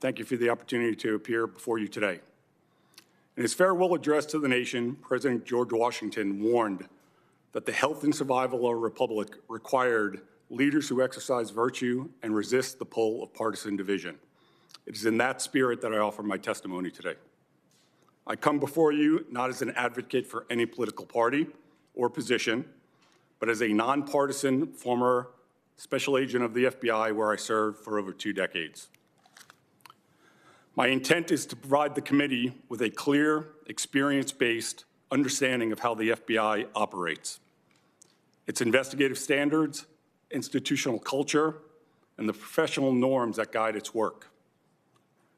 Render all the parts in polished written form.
Thank you for the opportunity to appear before you today. In his farewell address to the nation, President George Washington warned that the health and survival of our republic required leaders who exercise virtue and resist the pull of partisan division. It is in that spirit that I offer my testimony today. I come before you not as an advocate for any political party or position, but as a nonpartisan former special agent of the FBI where I served for over 2 decades. My intent is to provide the committee with a clear, experience-based understanding of how the FBI operates, its investigative standards, institutional culture, and the professional norms that guide its work.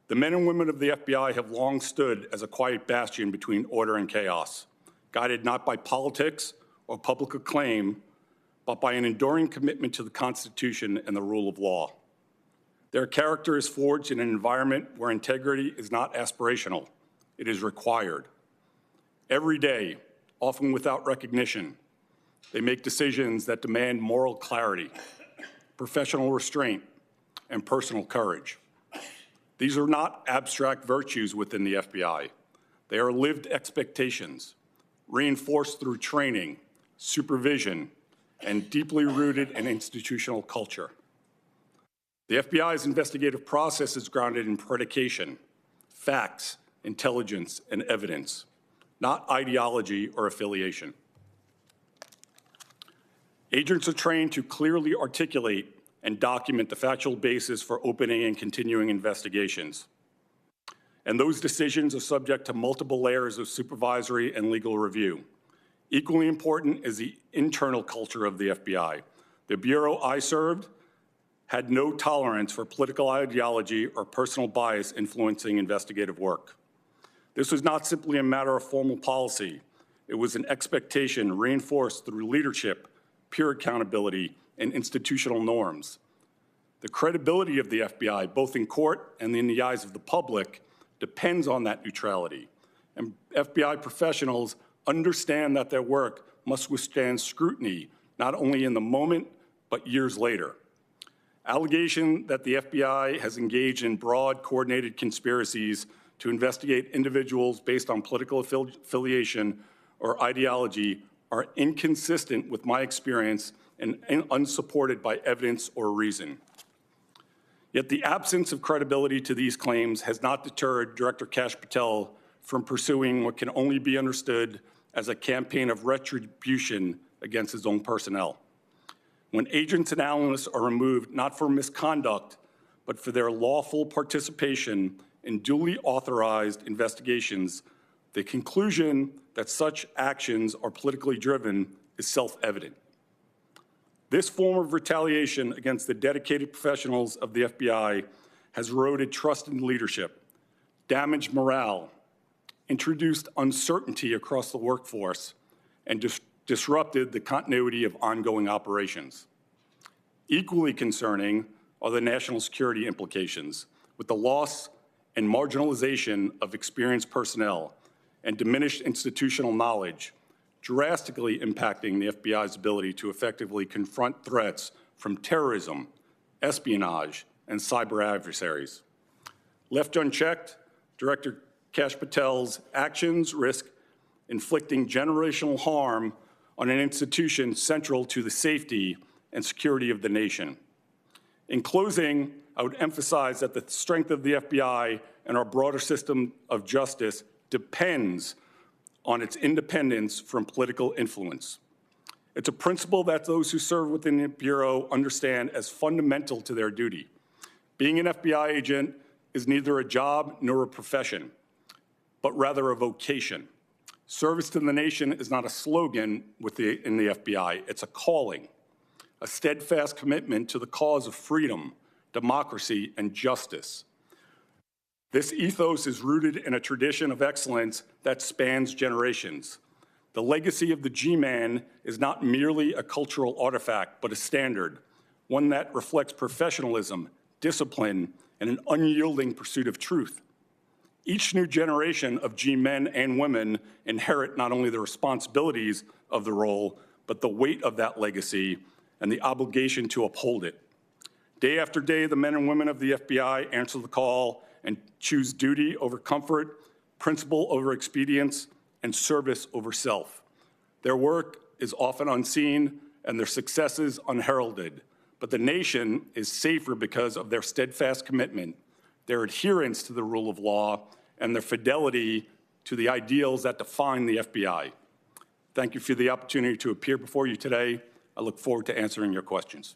The men and women of the FBI have long stood as a quiet bastion between order and chaos, guided not by politics or public acclaim, but by an enduring commitment to the Constitution and the rule of law. Their character is forged in an environment where integrity is not aspirational, it is required. Every day, often without recognition, they make decisions that demand moral clarity, professional restraint, and personal courage. These are not abstract virtues within the FBI. They are lived expectations, reinforced through training, supervision, and deeply rooted in institutional culture. The FBI's investigative process is grounded in predication, facts, intelligence, and evidence, not ideology or affiliation. Agents are trained to clearly articulate and document the factual basis for opening and continuing investigations. And those decisions are subject to multiple layers of supervisory and legal review. Equally important is the internal culture of the FBI. The bureau I served had no tolerance for political ideology or personal bias influencing investigative work. This was not simply a matter of formal policy. It was an expectation reinforced through leadership, peer accountability, and institutional norms. The credibility of the FBI, both in court and in the eyes of the public, depends on that neutrality. And FBI professionals understand that their work must withstand scrutiny, not only in the moment, but years later. Allegation that the FBI has engaged in broad, coordinated conspiracies to investigate individuals based on political affiliation or ideology are inconsistent with my experience and unsupported by evidence or reason. Yet the absence of credibility to these claims has not deterred Director Kash Patel from pursuing what can only be understood as a campaign of retribution against his own personnel. When agents and analysts are removed not for misconduct, but for their lawful participation in duly authorized investigations, the conclusion that such actions are politically driven is self-evident. This form of retaliation against the dedicated professionals of the FBI has eroded trust in leadership, damaged morale, introduced uncertainty across the workforce, and disrupted the continuity of ongoing operations. Equally concerning are the national security implications, with the loss and marginalization of experienced personnel and diminished institutional knowledge, drastically impacting the FBI's ability to effectively confront threats from terrorism, espionage, and cyber adversaries. Left unchecked, Director Kash Patel's actions risk inflicting generational harm on an institution central to the safety and security of the nation. In closing, I would emphasize that the strength of the FBI and our broader system of justice depends on its independence from political influence. It's a principle that those who serve within the Bureau understand as fundamental to their duty. Being an FBI agent is neither a job nor a profession, but rather a vocation. Service to the nation is not a slogan in the FBI, it's a calling, a steadfast commitment to the cause of freedom, democracy, and justice. This ethos is rooted in a tradition of excellence that spans generations. The legacy of the G-Man is not merely a cultural artifact, but a standard, one that reflects professionalism, discipline, and an unyielding pursuit of truth. Each new generation of G-men and women inherit not only the responsibilities of the role, but the weight of that legacy and the obligation to uphold it. Day after day, the men and women of the FBI answer the call and choose duty over comfort, principle over expedience, and service over self. Their work is often unseen and their successes unheralded, but the nation is safer because of their steadfast commitment, their adherence to the rule of law, and their fidelity to the ideals that define the FBI. Thank you for the opportunity to appear before you today. I look forward to answering your questions.